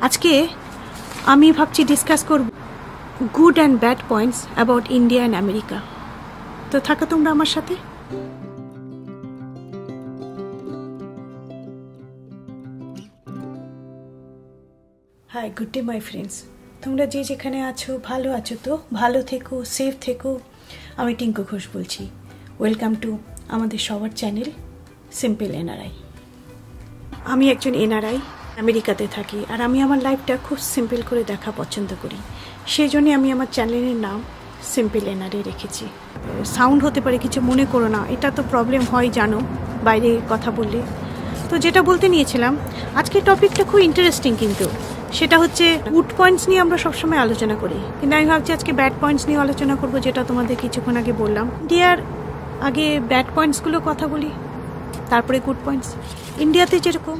আজকে আমি ভাবছি ডিসকাস করব good and bad points about India and America. তো থাকো তোমরা আমার সাথে। Hi, good day my friends. তোমরা যে যেখানে আছো ভালো আছো তো? ভালো থেকো, সেফ থেকো। আমি টিঙ্কু ঘোষ বলছি। ওয়েলকাম টু আমাদের সবার চ্যানেল সিম্পল এনআরআই। আমি একজন এনআরআই, আমেরিকাতে থাকি, আর আমি আমার লাইফটা খুব সিম্পল করে দেখা পছন্দ করি। সেই জন্যে আমি আমার চ্যানেলের নাম সিম্পল এনআরআই রেখেছি। সাউন্ড হতে পারে, কিছু মনে করো না, এটা তো প্রবলেম হয় জানো বাইরে কথা বললে। তো যেটা বলতে নিয়েছিলাম, আজকের টপিকটা খুব ইন্টারেস্টিং, কিন্তু সেটা হচ্ছে গুড পয়েন্টস নিয়ে আমরা সবসময় আলোচনা করি, কিন্তু আমি ভাবছি আজকে ব্যাড পয়েন্টস নিয়ে আলোচনা করবো, যেটা তোমাদের কিছুক্ষণ আগে বললাম। ইন্ডিয়ার আগে ব্যাড পয়েন্টসগুলো কথা বলি, তারপরে গুড পয়েন্টস। ইন্ডিয়াতে যেরকম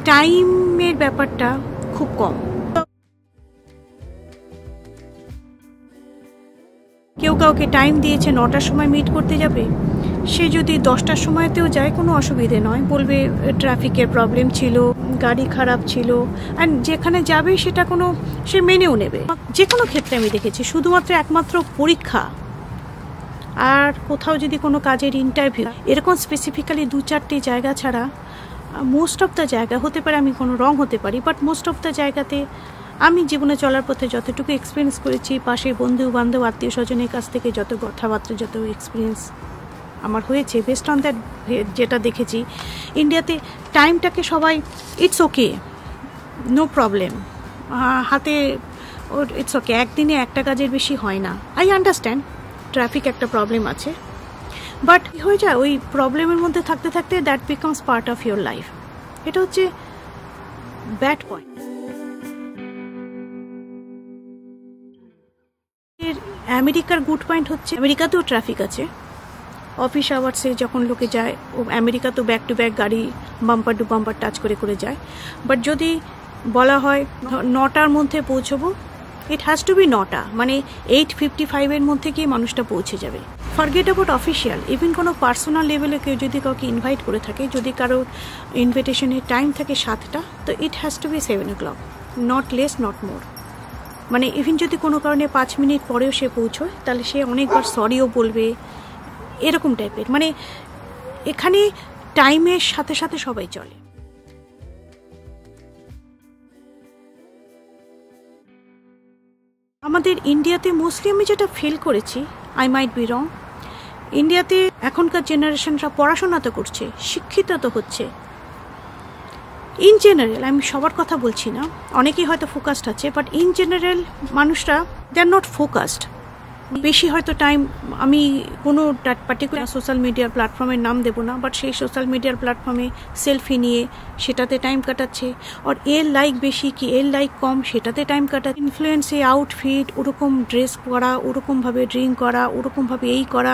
টাইমের ব্যাপারটা খুব কম, কেউ কাউকে টাইম দিয়েছে 9টার সময় মিট করতে যাবে, সে যদি 10টার সময়তেও যায় কোনো অসুবিধে নয়, বলবে ট্রাফিকের প্রবলেম ছিল, গাড়ি খারাপ ছিল, অ্যান্ড যেখানে যাবে সেটা কোনো সে মেনেও নেবে। যে কোনো ক্ষেত্রে আমি দেখেছি, শুধুমাত্র একমাত্র পরীক্ষা আর কোথাও যদি কোনো কাজের ইন্টারভিউ, এরকম স্পেসিফিক্যালি 2-4টি জায়গা ছাড়া মোস্ট অফ দ্য জায়গা, হতে পারে আমি কোনো রং হতে পারি, বাট মোস্ট অফ দ্য জায়গাতে আমি জীবনে চলার পথে যতটুকু এক্সপিরিয়েন্স করেছি, পাশে বন্ধু বান্ধব আত্মীয় স্বজনের কাছ থেকে যত কথাবার্তা, যত এক্সপিরিয়েন্স আমার হয়েছে, বেস্ট অন দ্যাট যেটা দেখেছি, ইন্ডিয়াতে টাইমটাকে সবাই ইটস ওকে, নো প্রবলেম, হাতে ওর ইটস ওকে, একদিনে একটা কাজের বেশি হয় না। আই আন্ডারস্ট্যান্ড ট্রাফিক একটা প্রবলেম আছে, বাট হয়ে যায় ওই প্রবলেমের মধ্যে থাকতে থাকতে that becomes part of your life. এটা হচ্ছে ব্যাড পয়েন্ট। আমেরিকার গুড পয়েন্ট হচ্ছে, আমেরিকাতেও ট্রাফিক আছে, অফিস আওয়ার্সে যখন লোকে যায়, ও আমেরিকা তো ব্যাক টু ব্যাক গাড়ি বাম্পার টু বাম্পার টাচ করে করে যায়, বাট যদি বলা হয় 9টার মধ্যে পৌঁছবো, ইট হ্যাজ টু বি 9টা, মানে 8:55-এর মধ্যে গিয়ে মানুষটা পৌঁছে যাবে। ফরগেট অ্যাবাউট অফিসিয়াল, ইভেন কোনো পার্সোনাল লেভেলে কেউ যদি কাউকে ইনভাইট করে থাকে, যদি কারোর ইনভিটেশনের টাইম থাকে 7টা, তো it has to be 7 o'clock, not less not more. মানে ইভেন যদি কোনো কারণে 5 মিনিট পরেও সে পৌঁছয়, তাহলে সে অনেকবার সরিও বলবে, এরকম টাইপের। মানে এখানে টাইমের সাথে সাথে সবাই চলে। আমাদের ইন্ডিয়াতে মোস্টলি আমি যেটা ফিল করেছি, আই মাইট বি রং, ইন্ডিয়াতে এখনকার জেনারেশনরা পড়াশোনা তো করছে, শিক্ষিত তো হচ্ছে, ইন জেনারেল, আমি সবার কথা বলছি না, অনেকেই হয়তো ফোকাসড আছে, বাট ইন জেনারেল মানুষরা দে আর নট ফোকাসড। বেশি হয়তো টাইম, আমি কোনো পার্টিকুলার সোশ্যাল মিডিয়ার প্ল্যাটফর্মের নাম দেবো না, বাট সেই সোশ্যাল মিডিয়ার প্ল্যাটফর্মে সেলফি নিয়ে সেটাতে টাইম কাটাচ্ছে, আর এর লাইক বেশি কি এর লাইক কম সেটাতে টাইম কাটাচ্ছে, ইনফ্লুয়েন্সে আউটফিট, ওরকম ড্রেস করা, ওরকমভাবে ড্রিঙ্ক করা, ওরকমভাবে এই করা,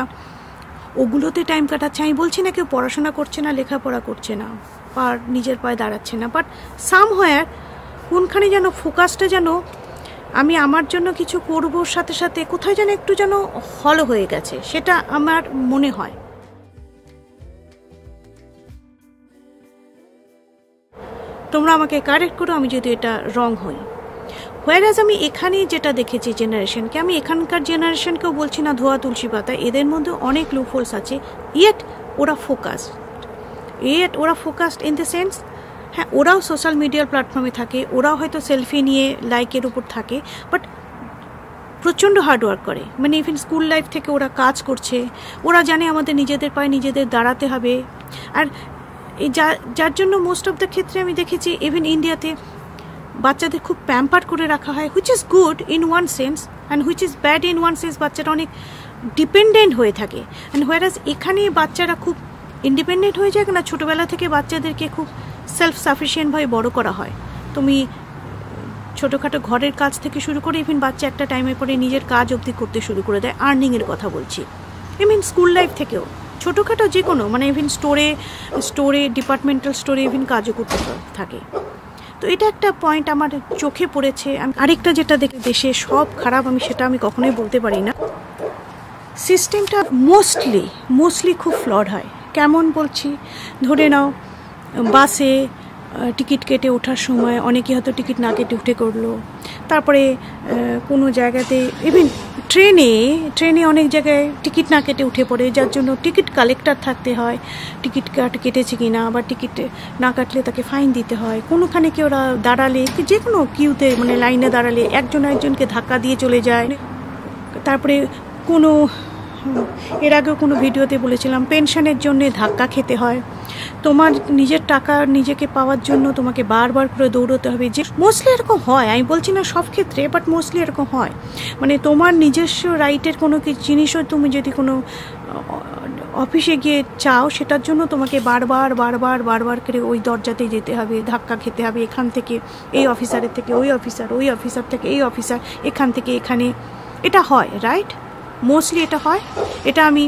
ওগুলোতে টাইম কাটাচ্ছে। আমি বলছি না কেউ পড়াশোনা করছে না, লেখাপড়া করছে না, আর নিজের পায়ে দাঁড়াচ্ছে না, বাট সামহোয়ার কোনখানে যেন ফোকাসটা যেন আমি আমার জন্য কিছু করবোর সাথে সাথে কোথায় যেন একটু যেন হল হয়ে গেছে, সেটা আমার মনে হয়। তোমরা আমাকে কারেক্ট করো আমি যদি এটা রং হই। হোয়ারাজ আমি এখানে যেটা দেখেছি জেনারেশনকে, আমি এখানকার জেনারেশনকেও বলছি না ধোয়া তুলসী পাতা, এদের মধ্যে অনেক লুপহোলস আছে, ইয়েট ওরা ফোকাসড ইন দ্য সেন্স, হ্যাঁ ওরাও সোশ্যাল মিডিয়ার প্ল্যাটফর্মে থাকে, ওরাও হয়তো সেলফি নিয়ে লাইকের উপর থাকে, বাট প্রচণ্ড হার্ডওয়ার্ক করে। মানে ইভেন স্কুল লাইফ থেকে ওরা কাজ করছে, ওরা জানে আমাদের নিজেদের পায়ে নিজেদের দাঁড়াতে হবে, আর যার জন্য মোস্ট অফ দ্য ক্ষেত্রে আমি দেখেছি ইভেন ইন্ডিয়াতে বাচ্চাদের খুব প্যাম্পার করে রাখা হয়, which is good in one sense and which is bad in one sense. বাচ্চারা অনেক ডিপেন্ডেন্ট হয়ে থাকে, অ্যান্ড হোয়ারাজ এখানে বাচ্চারা খুব ইন্ডিপেন্ডেন্ট হয়ে যায় না, ছোটোবেলা থেকে বাচ্চাদেরকে খুব সেলফ সাফিসিয়েন্টভাবে বড় করা হয়। তুমি ছোটোখাটো ঘরের কাজ থেকে শুরু করে ইভেন বাচ্চা একটা টাইমের পরে নিজের কাজ অবধি করতে শুরু করে দেয়, আর্নিংয়ের কথা বলছি। ইভেন স্কুল লাইফ থেকেও ছোটোখাটো যে কোনো, মানে ইভেন স্টোরে ডিপার্টমেন্টাল স্টোরে ইভেন কাজও করতে থাকে। তো এটা একটা পয়েন্ট আমার চোখে পড়েছে। আরেকটা যেটা দেখে দেশে সব খারাপ, আমি সেটা আমি কখনোই বলতে পারি না, সিস্টেমটা মোস্টলি খুব ফ্লড হয়। কেমন বলছি, ধরে নাও বাসে টিকিট কেটে ওঠার সময় অনেকে হয়তো টিকিট না কেটে উঠে করলো। তারপরে কোনো জায়গাতে ইভেন ট্রেনে অনেক জায়গায় টিকিট না কেটে উঠে পড়ে, যার জন্য টিকিট কালেক্টর থাকতে হয়, টিকিট কেটেছে কিনা, আবার টিকিট না কাটলে তাকে ফাইন দিতে হয়। কোনোখানে কেউ দাঁড়ালে, যে কোনো কিউতে মানে লাইনে দাঁড়ালে একজনকে ধাক্কা দিয়ে চলে যায়। তারপরে কোনো এর আগেও কোনো ভিডিওতে বলেছিলাম পেনশনের জন্য ধাক্কা খেতে হয়। তোমার নিজের টাকা নিজেকে পাওয়ার জন্য তোমাকে বারবার করে দৌড়তে হবে। যে মোস্টলি এরকম হয়, আমি বলছি না সব ক্ষেত্রে, বাট মোস্টলি এরকম হয়। মানে তোমার নিজস্ব রাইটের কোনো জিনিসও তুমি যদি কোনো অফিসে গিয়ে চাও, সেটার জন্য তোমাকে বারবার করে ওই দরজাতেই যেতে হবে, ধাক্কা খেতে হবে। এখান থেকে এই অফিসারের থেকে ওই অফিসার থেকে এই অফিসার, এখান থেকে এখানে। এটা হয়, রাইট? মোস্টলি এটা হয়। এটা আমি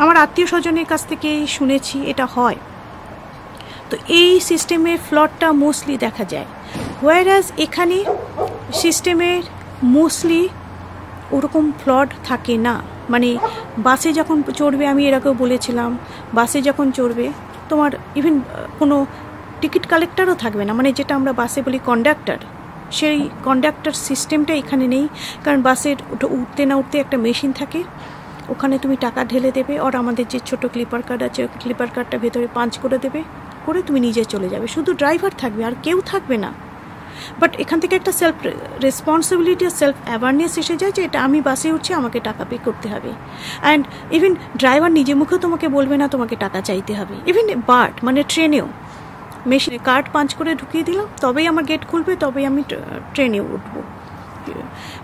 আমার আত্মীয় স্বজনের কাছ থেকে শুনেছি, এটা হয়। তো এই সিস্টেমের ফ্লটটা মোস্টলি দেখা যায়। হোয়ারাজ এখানে সিস্টেমের মোস্টলি ওরকম ফ্লড থাকে না। মানে বাসে যখন চড়বে, আমি এর আগেও বলেছিলাম, বাসে যখন চড়বে তোমার ইভেন কোনো টিকিট কালেক্টরও থাকবে না। মানে যেটা আমরা বাসে বলি কন্ডাক্টর, সেই কন্ডাক্টর সিস্টেমটা এখানে নেই। কারণ বাসের উঠতে না উঠতে একটা মেশিন থাকে, ওখানে তুমি টাকা ঢেলে দেবে, আর আমাদের যে ছোট ক্লিপার কার্ড আছে, ক্লিপার কার্ডটা ভেতরে পাঞ্চ করে দেবে, করে তুমি নিজে চলে যাবে। শুধু ড্রাইভার থাকবে, আর কেউ থাকবে না। বাট এখান থেকে একটা সেলফ রেসপন্সিবিলিটি, সেলফ অ্যাওয়ারনেস এসে যায় যে এটা আমি বাসে উঠছি, আমাকে টাকা পে করতে হবে। অ্যান্ড ইভেন ড্রাইভার নিজে মুখেও তোমাকে বলবে না তোমাকে টাকা চাইতে হবে। ইভেন মানে ট্রেনেও মেশিনে কার্ড পাঞ্চ করে ঢুকিয়ে দিলাম, তবেই আমার গেট খুলবে, তবেই আমি ট্রেনে উঠবো।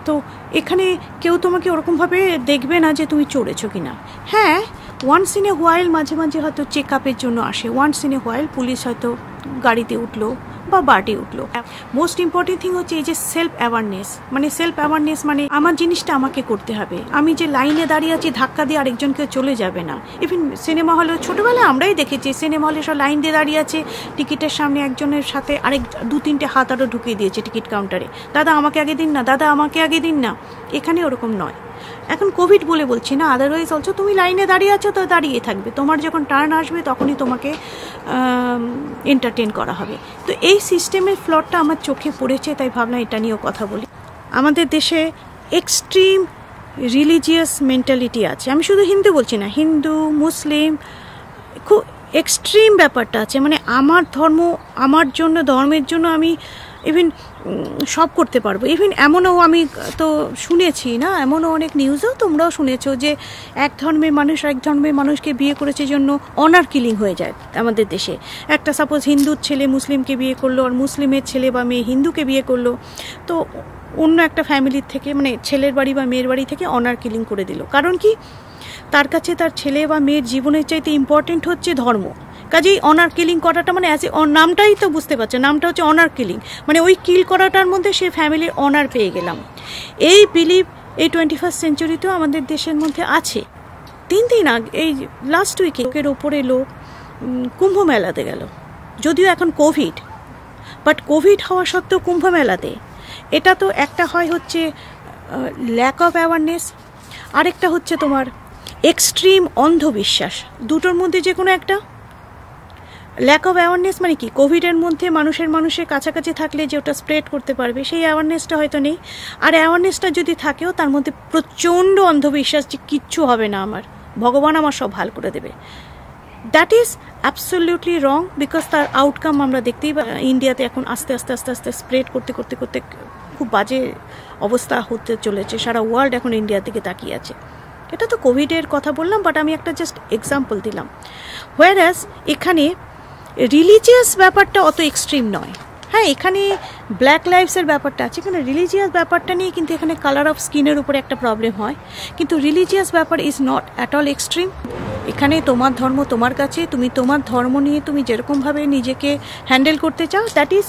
তো এখানে কেউ তোমাকে ওরকমভাবে দেখবে না যে তুমি চড়েছো কিনা। হ্যাঁ, ওয়ান্স ইন এ হোয়াইল মাঝে মাঝে হয়তো চেক আপের জন্য আসে, once in a while police হয়তো গাড়িতে উঠলো বা বাটে উঠলো। মোস্ট ইম্পর্টেন্ট থিং হচ্ছে এই যে সেলফ অ্যাওয়ারনেস। মানে সেলফ অ্যাওয়ারনেস মানে আমার জিনিসটা আমাকে করতে হবে। আমি যে লাইনে দাঁড়িয়ে আছি, ধাক্কা দিয়ে আরেকজনকে চলে যাবে না। ইভেন সিনেমা হলে ছোটোবেলায় আমরাই দেখেছি, সিনেমা হলে সব লাইন দিয়ে দাঁড়িয়ে আছে, টিকিটের সামনে একজনের সাথে আরেক 2-3টে হাত আরও ঢুকিয়ে দিয়েছে টিকিট কাউন্টারে, দাদা আমাকে আগে দিন না, দাদা আমাকে আগে দিন না। এখানে ওরকম নয়। এখন কোভিড বলে বলছি না, আদারওয়াইজ অলসো তুমি লাইনে দাঁড়িয়ে আছো তো দাঁড়িয়ে থাকবে, তোমার যখন টার্ন আসবে তখনই তোমাকে এন্টারটেন করা হবে। তো এই সিস্টেমের ফ্লটটা আমার চোখে পড়েছে, তাই ভাবলাম এটা নিয়েও কথা বলি। আমাদের দেশে এক্সট্রিম রিলিজিয়াস মেন্টালিটি আছে। আমি শুধু হিন্দু বলছি না, হিন্দু মুসলিম খুব এক্সট্রিম ব্যাপারটা আছে। মানে আমার ধর্ম, আমার জন্য, ধর্মের জন্য আমি ইভেন সব করতে পারবো। ইভেন এমনও আমি তো শুনেছি না, এমনও অনেক নিউজেও তোমরাও শুনেছো যে এক ধর্মের মানুষ আরেক ধর্মের মানুষকে বিয়ে করেছে জন্য অনার কিলিং হয়ে যায় আমাদের দেশে। একটা সাপোজ হিন্দুর ছেলে মুসলিমকে বিয়ে করলো, আর মুসলিমের ছেলে বা মেয়ে হিন্দুকে বিয়ে করলো, তো অন্য একটা ফ্যামিলির থেকে, মানে ছেলের বাড়ি বা মেয়ের বাড়ি থেকে অনার কিলিং করে দিল। কারণ কি, তার কাছে তার ছেলে বা মেয়ের জীবনের চাইতে ইম্পর্টেন্ট হচ্ছে ধর্ম। কাজেই অনার কিলিং করাটা মানে নামটাই তো বুঝতে পারছো, নামটা হচ্ছে অনার কিলিং। মানে ওই কিল করাটার মধ্যে সে ফ্যামিলির অনার পেয়ে গেলাম। এই বিলিভ এই 21st সেঞ্চুরিতেও আমাদের দেশের মধ্যে আছে। 3 দিন আগে, এই লাস্ট উইকে লোকের ওপরে লোক কুম্ভ মেলাতে গেল, যদিও এখন কোভিড, বাট কোভিড হওয়া সত্ত্বেও কুম্ভ মেলাতে। এটা তো একটা হয় হচ্ছে ল্যাক অফ অ্যাওয়ারনেস, আরেকটা হচ্ছে তোমার এক্সট্রিম অন্ধবিশ্বাস। দুটোর মধ্যে যে কোনো একটা। ল্যাক অফ অ্যাওয়ারনেস মানে কি, কোভিডের মধ্যে মানুষের কাছাকাছি থাকলে যে ওটা স্প্রেড করতে পারবে, সেই অ্যাওয়ারনেসটা হয়তো নেই। আর অ্যাওয়ারনেসটা যদি থাকেও, তার মধ্যে প্রচণ্ড অন্ধবিশ্বাস যে কিচ্ছু হবে না, আমার ভগবান আমার সব ভালো করে দেবে। That is absolutely wrong, because তার আউটকাম আমরা দেখতেই ইন্ডিয়াতে এখন আস্তে আস্তে স্প্রেড করতে খুব বাজে অবস্থা হতে চলেছে। সারা ওয়ার্ল্ড এখন ইন্ডিয়ার দিকে তাকিয়ে আছে। এটা তো কোভিডের কথা বললাম, বাট আমি একটা জাস্ট এক্সাম্পল দিলাম। হোয়ারাস এখানে রিলিজিয়াস ব্যাপারটা অত এক্সট্রিম নয়। হ্যাঁ, এখানে ব্ল্যাক লাইভসের ব্যাপারটা আছে, এখানে রিলিজিয়াস ব্যাপারটা নিয়ে কিন্তু এখানে কালার অফ স্কিনের উপরে একটা প্রবলেম হয়, কিন্তু রিলিজিয়াস ব্যাপার is not at all extreme. এখানে তোমার ধর্ম তোমার কাছে, তুমি তোমার ধর্ম নিয়ে তুমি যেরকমভাবে নিজেকে হ্যান্ডেল করতে চাও, that is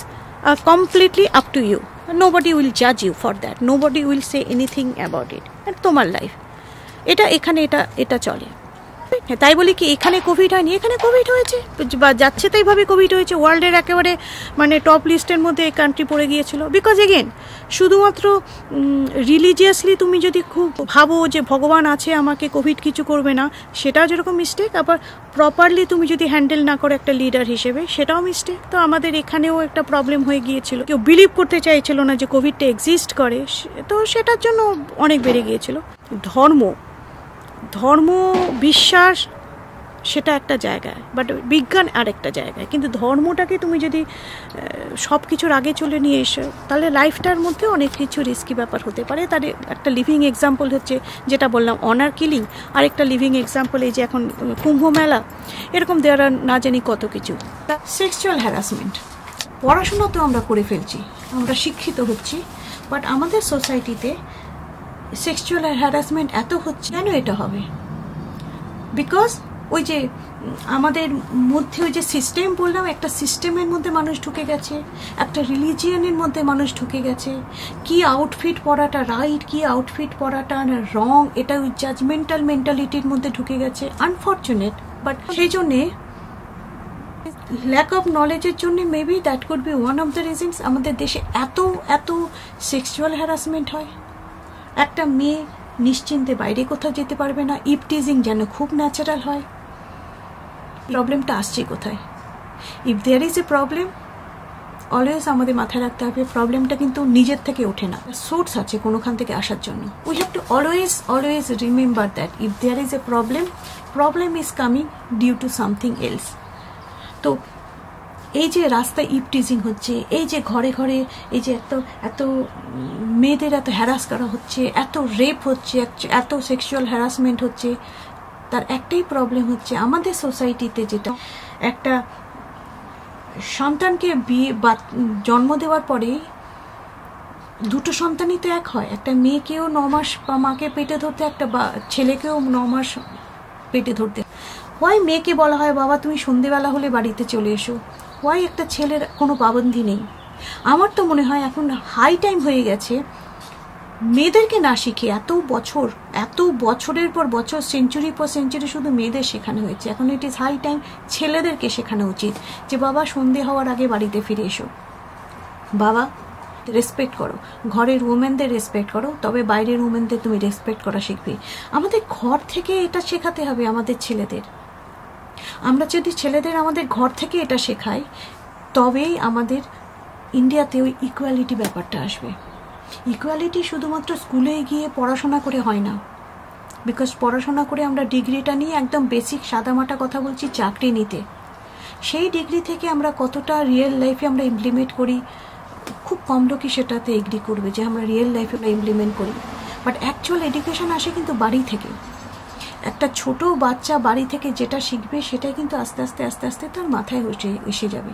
completely up to you. Nobody will জাজ you for that, nobody will say anything about it. তোমার লাইফ এটা, এখানে এটা চলে। হ্যাঁ, তাই বলি কি এখানে কোভিড হয়নি? এখানে কোভিড হয়েছে, বা যাচ্ছে তাই ভাবে কোভিড হয়েছে। ওয়ার্ল্ডের একেবারে মানে টপ লিস্টের মধ্যে এই কান্ট্রি পড়ে গিয়েছিল। বিকজ এগেন শুধুমাত্র রিলিজিয়াসলি তুমি যদি খুব ভাবো যে ভগবান আছে, আমাকে কোভিড কিছু করবে না, সেটাও যেরকম মিস্টেক, আবার প্রপারলি তুমি যদি হ্যান্ডেল না করো একটা লিডার হিসেবে, সেটাও মিস্টেক। তো আমাদের এখানেও একটা প্রবলেম হয়ে গিয়েছিল, কেউ বিলিভ করতে চাইছিল না যে কোভিডটা এক্সিস্ট করে, তো সেটার জন্য অনেক বেড়ে গিয়েছিল। ধর্ম বিশ্বাস সেটা একটা জায়গায়, বাট বিজ্ঞান আর একটা জায়গায়। কিন্তু ধর্মটাকে তুমি যদি সব কিছুর আগে চলে নিয়ে এসো, তাহলে লাইফটার মধ্যে অনেক কিছু রিস্কি ব্যাপার হতে পারে। তার একটা লিভিং এক্সাম্পল হচ্ছে যেটা বললাম অনার কিলিং, আর একটা লিভিং এক্সাম্পল এই যে এখন কুম্ভ মেলা, এরকম দেওয়ার না জানি কত কিছু। সেক্সুয়াল হ্যারাসমেন্ট, পড়াশোনা তো আমরা করে ফেলছি, আমরা শিক্ষিত হচ্ছি, বাট আমাদের সোসাইটিতে সেক্সুয়াল হ্যারাসমেন্ট এত হচ্ছে। কেন এটা হবে? বিকজ ওই যে আমাদের মধ্যে ওই যে সিস্টেম বললাম, একটা সিস্টেমের মধ্যে মানুষ ঢুকে গেছে, একটা রিলিজিয়নের মধ্যে মানুষ ঢুকে গেছে। কি আউটফিট পরাটা রাইট, কি আউটফিট পরাটা রং, এটা ওই জাজমেন্টাল মেন্টালিটির মধ্যে ঢুকে গেছে। আনফর্চুনেট, বাট সেই জন্যে ল্যাক অফ নলেজের জন্য maybe that could be one of the reasons আমাদের দেশে এত সেক্সুয়াল হ্যারাসমেন্ট হয়। একটা মেয়ে নিশ্চিন্তে বাইরে কোথাও যেতে পারবে না, ইপটিজিং যেন খুব ন্যাচারাল হয়। প্রবলেমটা আসছে কোথায়? If there is a problem, always আমাদের মাথায় রাখতে হবে প্রবলেমটা কিন্তু নিজের থেকে ওঠে না, সোর্স আছে কোনোখান থেকে আসার জন্য। We have to always remember that if there is a problem is coming due to something else. তো এই যে রাস্তায় ইপটিজিং হচ্ছে, এই যে ঘরে ঘরে এই যে এত মেয়েদের এত হ্যারাস করা হচ্ছে, এত রেপ হচ্ছে, এত সেক্সুয়াল হ্যারাসমেন্ট হচ্ছে, তার একটাই প্রবলেম হচ্ছে আমাদের সোসাইটিতে যেটা একটা সন্তানকে জন্ম দেওয়ার পরে দুটো সন্তানই তো এক হয়। একটা মেয়েকেও 9 মাস মাকে পেটে ধরতে, একটা ছেলেকেও 9 মাস পেটে ধরতে। ওয়াই মেয়েকে বলা হয় বাবা তুমি সন্ধেবেলা হলে বাড়িতে চলে এসো? ওয়াই একটা ছেলের কোনো পাবন্দি নেই? আমার তো মনে হয় এখন হাই টাইম হয়ে গেছে মেয়েদেরকে না শিখে, এত বছরের পর বছর, সেঞ্চুরি পর সেঞ্চুরি শুধু মেয়েদের শেখানো হয়েছে। এখন ইট ইজ হাই টাইম ছেলেদেরকে শেখানো উচিত যে বাবা সন্ধে হওয়ার আগে বাড়িতে ফিরে এসো, বাবা রেসপেক্ট করো, ঘরের উমেনদের রেসপেক্ট করো, তবে বাইরের উমেনদের তুমি রেসপেক্ট করা শিখবে। আমাদের ঘর থেকে এটা শেখাতে হবে আমাদের ছেলেদের। আমরা যদি ছেলেদের আমাদের ঘর থেকে এটা শেখাই, তবেই আমাদের ইন্ডিয়াতে ওই ইকুয়ালিটি ব্যাপারটা আসবে। ইকুয়ালিটি শুধুমাত্র স্কুলে গিয়ে পড়াশোনা করে হয় না, বিকজ পড়াশোনা করে আমরা ডিগ্রিটা নিয়ে একদম বেসিক সাদামাটা কথা বলছি চাকরি নিতে। সেই ডিগ্রি থেকে আমরা কতটা রিয়েল লাইফে আমরা ইমপ্লিমেন্ট করি, খুব কম লোকই সেটাতে এগ্রি করবে যে আমরা রিয়েল লাইফে আমরা ইমপ্লিমেন্ট করি। বাট অ্যাকচুয়াল এডুকেশন আসে কিন্তু বাড়ি থেকে। একটা ছোট বাচ্চা বাড়ি থেকে যেটা শিখবে সেটাই কিন্তু আস্তে আস্তে তার মাথায় এসে যাবে।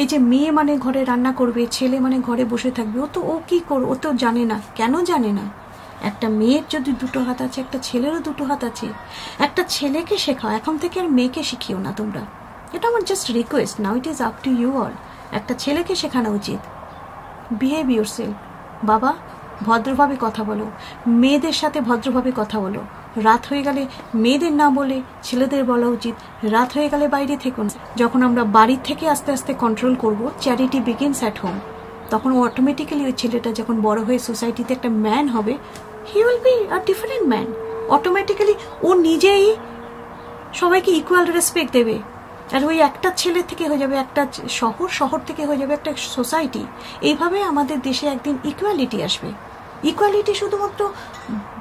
এই যে মেয়ে মানে ঘরে রান্না করবে, ছেলে মানে ঘরে বসে থাকবে, ও কি করবে? ও তো জানে না। কেন জানে না? একটা মেয়ের যদি 2 হাত আছে, একটা ছেলেরও 2 হাত আছে। একটা ছেলেকে শেখাও, এখন থেকে আর মেয়েকে শিখিও না তোমরা। এটা আমার just request, now it is up to you all. একটা ছেলেকে শেখানো উচিত, বিহেভ ইউরসেলফ। বাবা ভদ্রভাবে কথা বলো, মেয়েদের সাথে ভদ্রভাবে কথা বলো। রাত হয়ে গেলে মেয়েদের না বলে ছেলেদের বলা উচিত রাত হয়ে গেলে বাইরে থেকো না। যখন আমরা বাড়ির থেকে আস্তে আস্তে কন্ট্রোল করব, চ্যারিটি বিগিনস অ্যাট হোম, তখন অটোমেটিক্যালি ওই ছেলেটা যখন বড় হয়ে সোসাইটিতে একটা ম্যান হবে, he will be a different man. Automatically ও নিজেই সবাইকে ইকুয়াল রেসপেক্ট দেবে। আর ওই একটা ছেলে থেকে হয়ে যাবে একটা শহর থেকে হয়ে যাবে একটা সোসাইটি। এইভাবে আমাদের দেশে একদিন ইকুয়ালিটি আসবে। ইকুয়ালিটি শুধুমাত্র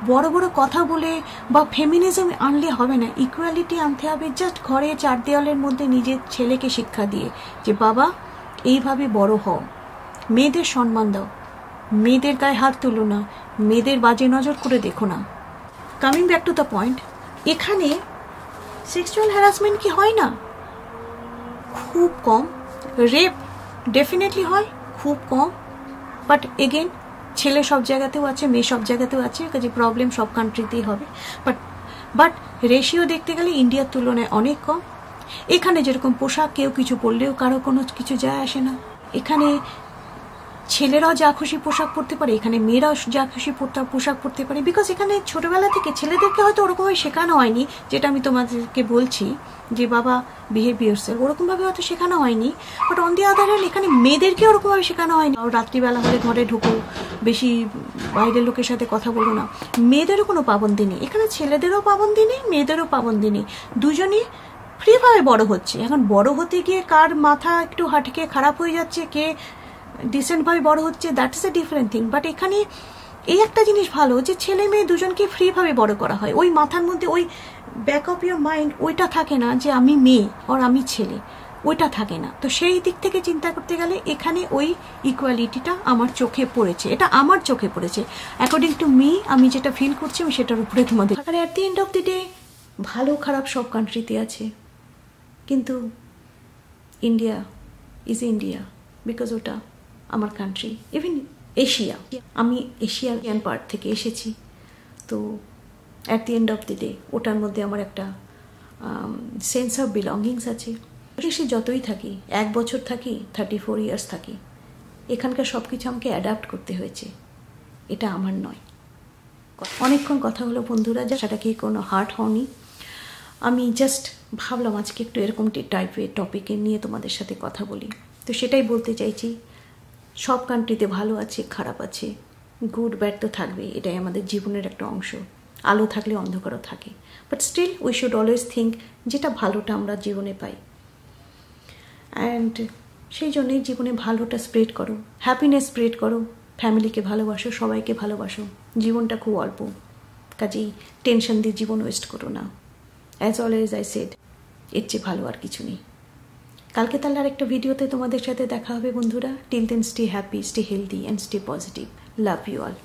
বড় বড় কথা বলে বা ফেমিনিজম আনলে হবে না। ইকুয়ালিটি আনতে হবে জাস্ট ঘরে 4 দেওয়ালের মধ্যে নিজের ছেলেকে শিক্ষা দিয়ে যে বাবা এইভাবে বড় হও, মেয়েদের সম্মান দাও, মেয়েদের গায়ে হাত তুলো না, মেয়েদের বাজে নজর করে দেখো না। Coming back to the point, এখানে সেক্সুয়াল হ্যারাসমেন্ট কি হয় না? খুব কম। রেপ ডেফিনেটলি হয়, খুব কম। বাট এগেন ছেলে সব জায়গাতেও আছে, মেয়ে সব জায়গাতেও আছে, কাজে প্রবলেম সব কান্ট্রিতেই হবে। বাট রেশিও দেখতে গেলে ইন্ডিয়ার তুলনায় অনেক কম। এখানে যেরকম পোশাক কেউ কিছু পরলেও কারো কোনো কিছু যায় আসে না। এখানে ছেলেরাও যা খুশি পোশাক পরতে পারে, এখানে মেয়েরাও যা খুশি পোশাক পরতে পারে, বিকজ এখানে ছোটবেলা থেকে ছেলেদেরকে হয়তো ওরকমভাবে শেখানো হয়নি, যেটা আমি তোমাদেরকে বলছি যে বাবা বিহেভিয়ার্সের ওরকমভাবে হয়তো শেখানো হয়নি। But on the other hand এখানে মেয়েদেরকে ওরকমভাবে শেখানো হয়নি। রাত্রিবেলা হলে ঘরে ঢুকো, বেশি বাইরের লোকের সাথে কথা বলো না, মেয়েদেরও কোনো পাবন্দি নেই। এখানে ছেলেদেরও পাবন্দি নেই, মেয়েদেরও পাবন্দি নেই, দুজনই ফ্রিভাবে বড় হচ্ছে। এখন বড় হতে গিয়ে কার মাথা একটু হাটকে খারাপ হয়ে যাচ্ছে, কে ডিসেন্টভাবে বড় হচ্ছে, that is a different thing. But এখানে এই একটা জিনিস ভালো যে ছেলে মেয়ে দুজনকে ফ্রিভাবে বড় করা হয়। ওই মাথার মধ্যে ওই ব্যাক অফ ইউর মাইন্ড ওইটা থাকে না যে আমি মেয়ে আর আমি ছেলে, ওইটা থাকে না। তো সেই দিক থেকে চিন্তা করতে গেলে এখানে ওই ইকুয়ালিটিটা আমার চোখে পড়েছে, এটা আমার চোখে পড়েছে অ্যাকর্ডিং টু মি। আমি যেটা ফিল করছি আমি সেটার উপরে তোমাদের। আর at the end of the day ভালো খারাপ সব কান্ট্রিতে আছে, কিন্তু ইন্ডিয়া ইজ ইন্ডিয়া বিকজ ওটা আমার কান্ট্রি। ইভেন এশিয়া, আমি এশিয়ান পার্ট থেকে এসেছি, তো at the end of the day ওটার মধ্যে আমার একটা সেন্স অফ বিলঙ্গিংস আছে। দেশে যতই থাকি, 1 বছর থাকি, 34 ইয়ার্স থাকি, এখানকার সব কিছু আমাকে অ্যাডাপ্ট করতে হয়েছে, এটা আমার নয়। অনেকক্ষণ কথা হলো বন্ধুরা, যা সেটাকে কোনো হার্ট হয়নি। আমি জাস্ট ভাবলাম আজকে একটু এরকম টাইপের টপিকে নিয়ে তোমাদের সাথে কথা বলি। তো সেটাই বলতে চাইছি, সব কান্ট্রিতে ভালো আছে খারাপ আছে, গুড ব্যাড তো থাকবে, এটাই আমাদের জীবনের একটা অংশ। আলো থাকলে অন্ধকারও থাকে, but still we should always think যেটা ভালোটা আমরা জীবনে পাই, অ্যান্ড সেই জন্যই জীবনে ভালোটা স্প্রেড করো, হ্যাপিনেস স্প্রেড করো, ফ্যামিলিকে ভালোবাসো, সবাইকে ভালোবাসো। জীবনটা খুব অল্প, কাজেই টেনশন দিয়ে জীবন ওয়েস্ট করো না। অ্যাজ অলওয়েজ আই সেড, এর চেয়ে ভালো আর কিছু নেই। কালকে তাহলে আরেকটা ভিডিওতে তোমাদের সাথে দেখা হবে বন্ধুরা। Till then stay happy, stay healthy and stay positive. Love you all.